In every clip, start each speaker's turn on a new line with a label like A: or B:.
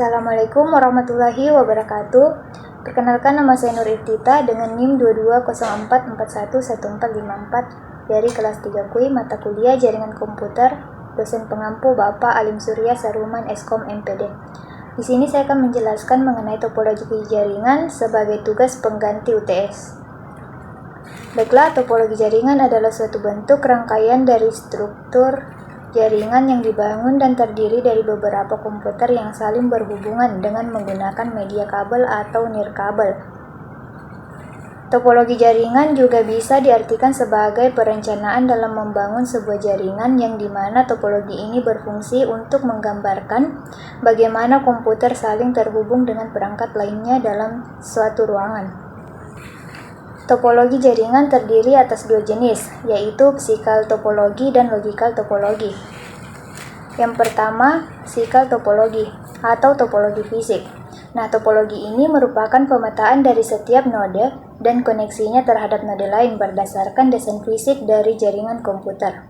A: Assalamualaikum warahmatullahi wabarakatuh. Perkenalkan, nama saya Nur Iftita dengan NIM 2204411454 dari kelas 3 KUI mata kuliah Jaringan Komputer, dosen pengampu Bapak Alim Surya Saruman Eskom MPD. Di sini saya akan menjelaskan mengenai topologi jaringan sebagai tugas pengganti UTS. Baiklah, topologi jaringan adalah suatu bentuk rangkaian dari struktur jaringan yang dibangun dan terdiri dari beberapa komputer yang saling berhubungan dengan menggunakan media kabel atau nirkabel. Topologi jaringan juga bisa diartikan sebagai perencanaan dalam membangun sebuah jaringan yang dimana topologi ini berfungsi untuk menggambarkan bagaimana komputer saling terhubung dengan perangkat lainnya dalam suatu ruangan. Topologi jaringan terdiri atas dua jenis, yaitu physical topologi dan logical topologi. Yang pertama, physical topologi atau topologi fisik. Nah, topologi ini merupakan pemetaan dari setiap node dan koneksinya terhadap node lain berdasarkan desain fisik dari jaringan komputer.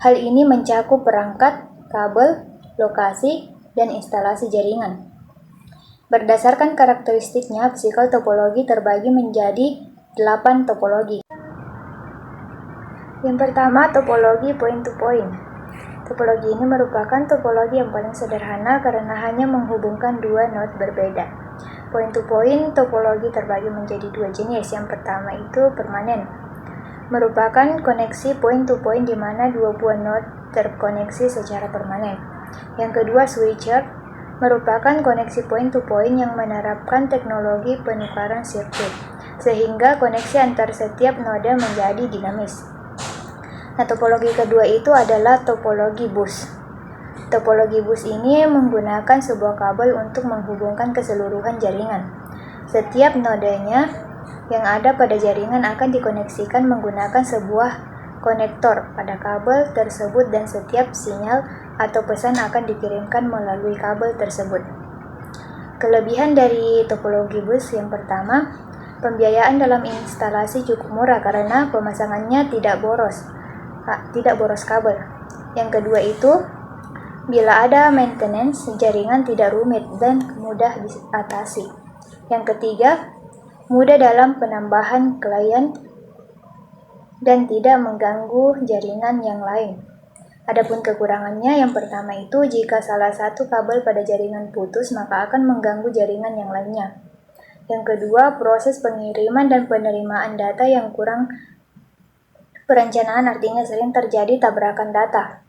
A: Hal ini mencakup perangkat, kabel, lokasi, dan instalasi jaringan. Berdasarkan karakteristiknya, physical topologi terbagi menjadi 8 topologi. Yang pertama, topologi point-to-point. Topologi ini merupakan topologi yang paling sederhana karena hanya menghubungkan dua node berbeda. Point-to-point topologi terbagi menjadi dua jenis. Yang pertama itu permanen, merupakan koneksi point-to-point di mana dua buah node terkoneksi secara permanen. Yang kedua, switcher, merupakan koneksi point-to-point yang menerapkan teknologi penukaran sirkuit, sehingga koneksi antar setiap node menjadi dinamis. Nah, topologi kedua itu adalah topologi bus. Topologi bus ini menggunakan sebuah kabel untuk menghubungkan keseluruhan jaringan. Setiap nodenya yang ada pada jaringan akan dikoneksikan menggunakan sebuah konektor pada kabel tersebut dan setiap sinyal atau pesan akan dikirimkan melalui kabel tersebut. Kelebihan dari topologi bus yang pertama, pembiayaan dalam instalasi cukup murah karena pemasangannya tidak boros kabel. Yang kedua itu, bila ada maintenance, jaringan tidak rumit dan mudah diatasi. Yang ketiga, mudah dalam penambahan klien dan tidak mengganggu jaringan yang lain. Adapun kekurangannya, yang pertama itu, jika salah satu kabel pada jaringan putus, maka akan mengganggu jaringan yang lainnya. Yang kedua, proses pengiriman dan penerimaan data yang kurang perencanaan, artinya sering terjadi tabrakan data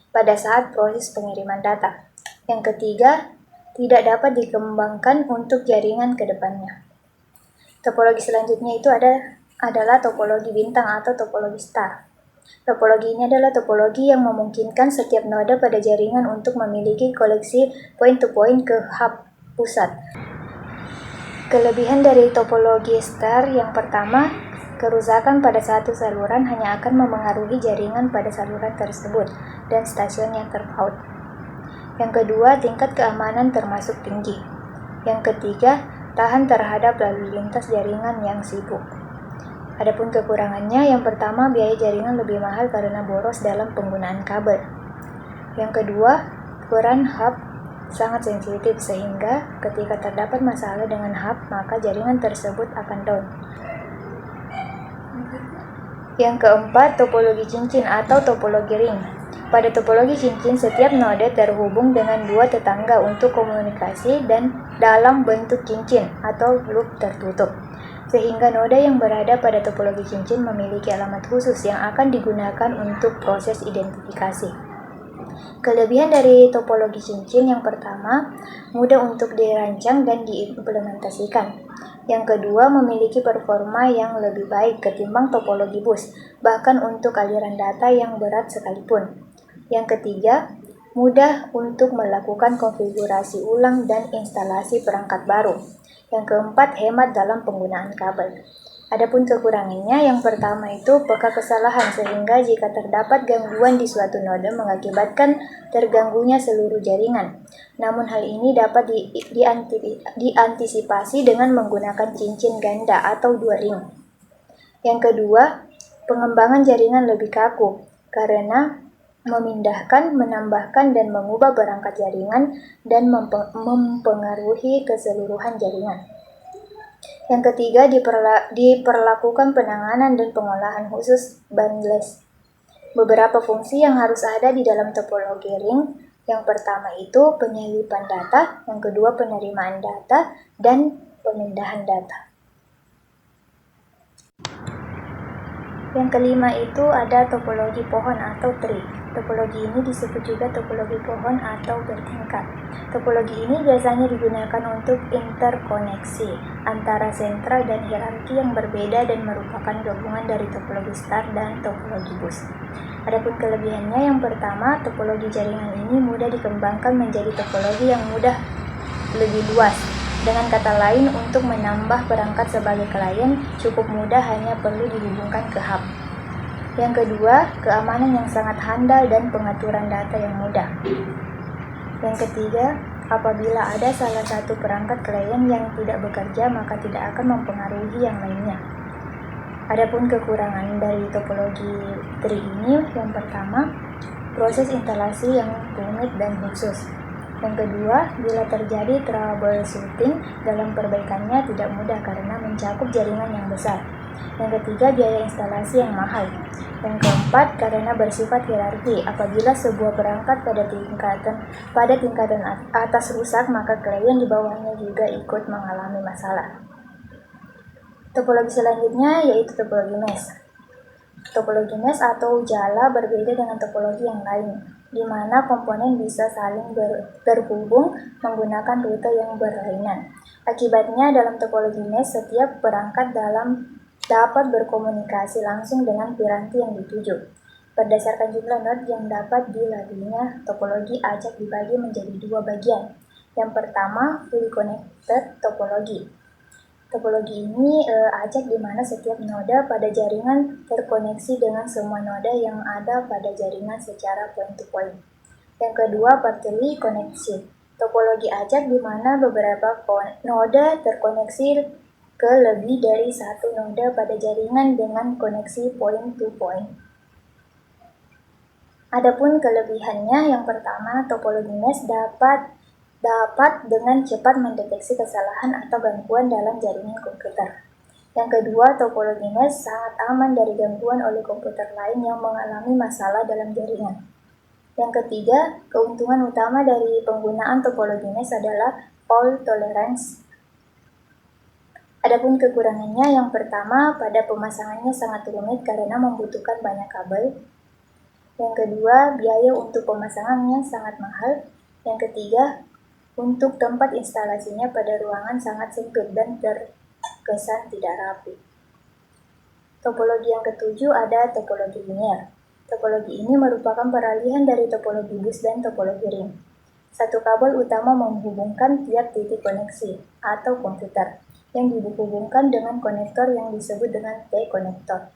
A: pada saat proses pengiriman data. Yang ketiga, tidak dapat dikembangkan untuk jaringan ke depannya. Topologi selanjutnya itu adalah topologi bintang atau topologi star. Topologi ini adalah topologi yang memungkinkan setiap node pada jaringan untuk memiliki koleksi point-to-point ke hub pusat. Kelebihan dari topologi star yang pertama, kerusakan pada satu saluran hanya akan memengaruhi jaringan pada saluran tersebut dan stasiun yang terpaut. Yang kedua, tingkat keamanan termasuk tinggi. Yang ketiga, tahan terhadap lalu lintas jaringan yang sibuk. Adapun kekurangannya, yang pertama, biaya jaringan lebih mahal karena boros dalam penggunaan kabel. Yang kedua, peran hub sangat sensitif sehingga ketika terdapat masalah dengan hub, maka jaringan tersebut akan down. Yang keempat, topologi cincin atau topologi ring. Pada topologi cincin, setiap node terhubung dengan dua tetangga untuk komunikasi dan dalam bentuk cincin atau loop tertutup. Sehingga node yang berada pada topologi cincin memiliki alamat khusus yang akan digunakan untuk proses identifikasi. Kelebihan dari topologi cincin yang pertama, mudah untuk dirancang dan diimplementasikan. Yang kedua, memiliki performa yang lebih baik ketimbang topologi bus, bahkan untuk aliran data yang berat sekalipun. Yang ketiga, mudah untuk melakukan konfigurasi ulang dan instalasi perangkat baru. Yang keempat, hemat dalam penggunaan kabel. Adapun kekurangannya, yang pertama itu peka kesalahan, sehingga jika terdapat gangguan di suatu node mengakibatkan terganggunya seluruh jaringan. Namun hal ini dapat diantisipasi dengan menggunakan cincin ganda atau dua ring. Yang kedua, pengembangan jaringan lebih kaku karena memindahkan, menambahkan, dan mengubah perangkat jaringan, dan mempengaruhi keseluruhan jaringan. Yang ketiga, diperlakukan penanganan dan pengolahan khusus bundles. Beberapa fungsi yang harus ada di dalam topologi ring. Yang pertama itu penyalipan data, yang kedua penerimaan data, dan pemindahan data. Yang kelima itu ada topologi pohon atau tree. Topologi ini disebut juga topologi pohon atau bertingkat. Topologi ini biasanya digunakan untuk interkoneksi antara sentra dan hierarki yang berbeda dan merupakan gabungan dari topologi star dan topologi bus. Adapun kelebihannya, yang pertama, topologi jaringan ini mudah dikembangkan menjadi topologi yang mudah lebih luas. Dengan kata lain, untuk menambah perangkat sebagai klien cukup mudah, hanya perlu dihubungkan ke hub. Yang kedua, keamanan yang sangat handal dan pengaturan data yang mudah. Yang ketiga, apabila ada salah satu perangkat klien yang tidak bekerja, maka tidak akan mempengaruhi yang lainnya. Adapun kekurangan dari topologi tree ini, yang pertama, proses instalasi yang rumit dan khusus. Yang kedua, bila terjadi troubleshooting dalam perbaikannya tidak mudah karena mencakup jaringan yang besar. Yang ketiga, biaya instalasi yang mahal. Yang keempat, karena bersifat hierarki. Apabila sebuah perangkat pada tingkatan atas rusak, maka klien di bawahnya juga ikut mengalami masalah. Topologi selanjutnya yaitu topologi mesh. Topologi mesh atau jala berbeda dengan topologi yang lain, di mana komponen bisa saling terhubung menggunakan rute yang berlainan. Akibatnya, dalam topologi mesh, setiap perangkat dapat berkomunikasi langsung dengan piranti yang dituju. Berdasarkan jumlah node yang dapat dilaluinya, topologi acak dibagi menjadi dua bagian. Yang pertama, fully connected topologi. Topologi ini acak di mana setiap noda pada jaringan terkoneksi dengan semua noda yang ada pada jaringan secara point-to-point. Yang kedua, partially connected. Topologi acak di mana beberapa noda terkoneksi ke lebih dari satu noda pada jaringan dengan koneksi point-to-point. Adapun kelebihannya, yang pertama, topologi mesh dapat dengan cepat mendeteksi kesalahan atau gangguan dalam jaringan komputer. Yang kedua, topologi mesh sangat aman dari gangguan oleh komputer lain yang mengalami masalah dalam jaringan. Yang ketiga, keuntungan utama dari penggunaan topologi mesh adalah fault tolerance. Adapun kekurangannya, yang pertama, pada pemasangannya sangat rumit karena membutuhkan banyak kabel. Yang kedua, biaya untuk pemasangannya sangat mahal. Yang ketiga, untuk tempat instalasinya pada ruangan sangat sempit dan terkesan tidak rapi. Topologi yang ketujuh ada topologi linear. Topologi ini merupakan peralihan dari topologi bus dan topologi ring. Satu kabel utama menghubungkan tiap titik koneksi atau komputer yang dihubungkan dengan konektor yang disebut dengan T-konektor.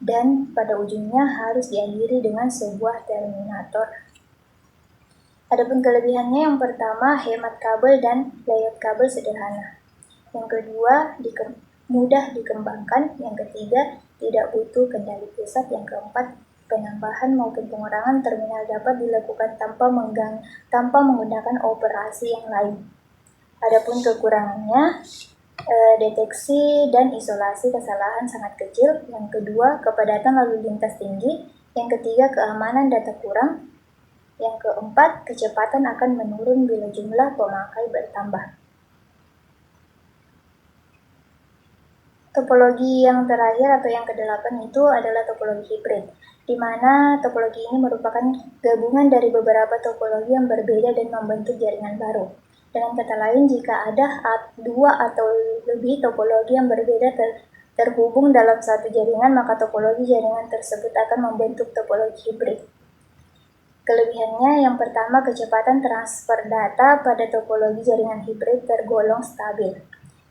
A: Dan pada ujungnya harus diakhiri dengan sebuah terminator. Adapun kelebihannya, yang pertama, hemat kabel dan layout kabel sederhana. Yang kedua, mudah dikembangkan. Yang ketiga, tidak butuh kendali pusat. Yang keempat, penambahan maupun pengurangan terminal dapat dilakukan tanpa menggunakan operasi yang lain. Adapun kekurangannya, deteksi dan isolasi kesalahan sangat kecil. Yang kedua, kepadatan lalu lintas tinggi. Yang ketiga, keamanan data kurang. Yang keempat, kecepatan akan menurun bila jumlah pemakai bertambah. Topologi yang terakhir atau yang kedelapan itu adalah topologi hibrid, di mana topologi ini merupakan gabungan dari beberapa topologi yang berbeda dan membentuk jaringan baru. Dengan kata lain, jika ada dua atau lebih topologi yang berbeda terhubung dalam satu jaringan, maka topologi jaringan tersebut akan membentuk topologi hibrid. Kelebihannya, yang pertama, kecepatan transfer data pada topologi jaringan hibrid tergolong stabil.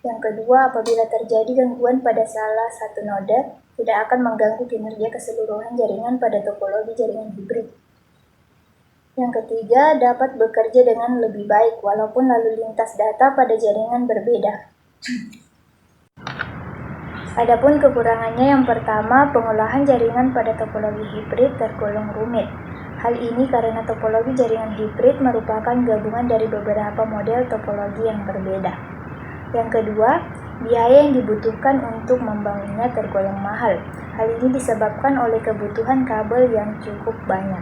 A: Yang kedua, apabila terjadi gangguan pada salah satu noda, tidak akan mengganggu kinerja keseluruhan jaringan pada topologi jaringan hibrid. Yang ketiga, dapat bekerja dengan lebih baik walaupun lalu lintas data pada jaringan berbeda. Adapun kekurangannya, yang pertama, pengolahan jaringan pada topologi hibrid tergolong rumit. Hal ini karena topologi jaringan hibrid merupakan gabungan dari beberapa model topologi yang berbeda. Yang kedua, biaya yang dibutuhkan untuk membangunnya tergolong mahal. Hal ini disebabkan oleh kebutuhan kabel yang cukup banyak.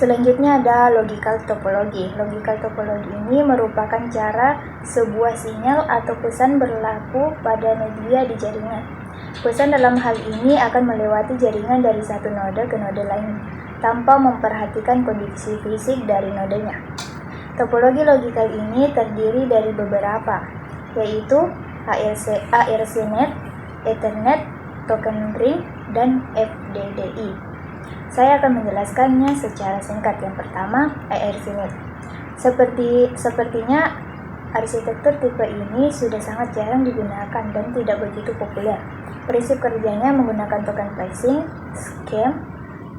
A: Selanjutnya ada logical topologi. Logical topologi ini merupakan cara sebuah sinyal atau pesan berlaku pada media di jaringan. Pesan dalam hal ini akan melewati jaringan dari satu node ke node lain, tanpa memperhatikan kondisi fisik dari nodenya. Topologi logical ini terdiri dari beberapa, yaitu ARCnet, Ethernet, Token Ring, dan FDDI. Saya akan menjelaskannya secara singkat. Yang pertama, ARCnet. Sepertinya arsitektur tipe ini sudah sangat jarang digunakan dan tidak begitu populer. Prinsip kerjanya menggunakan token flashing, scheme,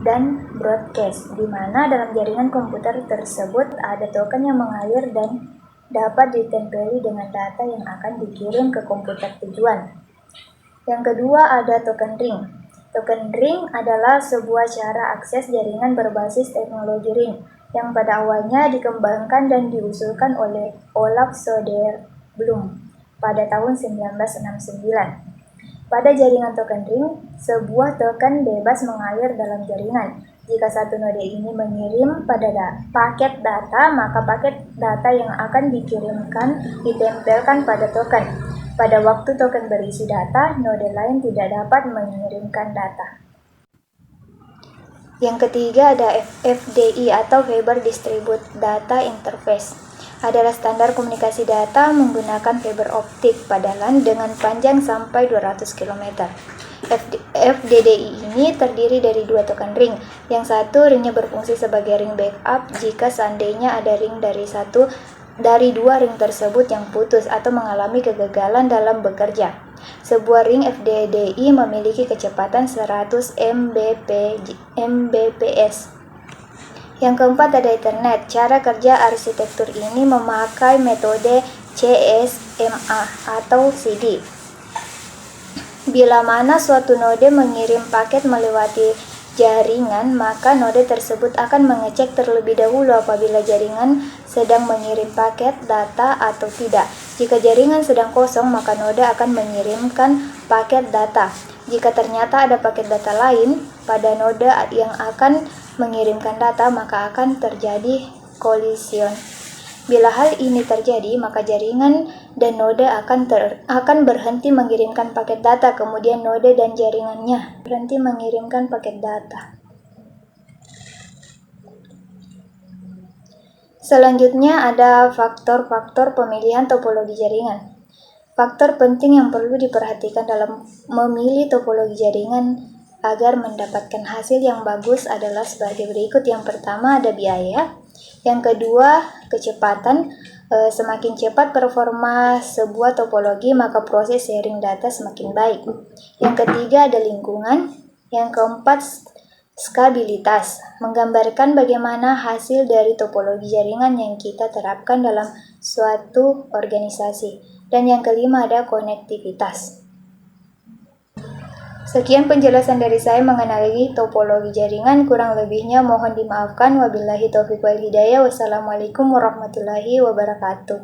A: dan broadcast, di mana dalam jaringan komputer tersebut ada token yang mengalir dan dapat ditempeli dengan data yang akan dikirim ke komputer tujuan. Yang kedua ada token ring. Token ring adalah sebuah cara akses jaringan berbasis teknologi ring yang pada awalnya dikembangkan dan diusulkan oleh Olaf Söderblom pada tahun 1969. Pada jaringan token ring, sebuah token bebas mengalir dalam jaringan. Jika satu node ini mengirim paket data, maka paket data yang akan dikirimkan ditempelkan pada token. Pada waktu token berisi data, node lain tidak dapat mengirimkan data. Yang ketiga ada FDI atau Fiber Distributed Data Interface. Adalah standar komunikasi data menggunakan fiber optik pada LAN dengan panjang sampai 200 km. FDDI ini terdiri dari dua token ring. Yang satu ringnya berfungsi sebagai ring backup jika seandainya ada ring dari dua ring tersebut yang putus atau mengalami kegagalan dalam bekerja. Sebuah ring FDDI memiliki kecepatan 100 Mbps. Yang keempat ada Ethernet. Cara kerja arsitektur ini memakai metode CSMA atau CD. Bila mana suatu node mengirim paket melewati jaringan, maka node tersebut akan mengecek terlebih dahulu apabila jaringan sedang mengirim paket data atau tidak. Jika jaringan sedang kosong, maka node akan mengirimkan paket data. Jika ternyata ada paket data lain pada node yang akan mengirimkan data, maka akan terjadi kolision. Bila hal ini terjadi, maka jaringan dan node akan berhenti mengirimkan paket data, kemudian node dan jaringannya berhenti mengirimkan paket data. Selanjutnya ada faktor-faktor pemilihan topologi jaringan. Faktor penting yang perlu diperhatikan dalam memilih topologi jaringan agar mendapatkan hasil yang bagus adalah sebagai berikut. Yang pertama ada biaya. Yang kedua, kecepatan. Semakin cepat performa sebuah topologi, maka proses sharing data semakin baik. Yang ketiga ada lingkungan. Yang keempat, skabilitas. Menggambarkan bagaimana hasil dari topologi jaringan yang kita terapkan dalam suatu organisasi. Dan yang kelima ada konektivitas. Sekian penjelasan dari saya mengenai topologi jaringan, kurang lebihnya mohon dimaafkan. Wabillahi taufiq wal hidayah. Wassalamualaikum warahmatullahi wabarakatuh.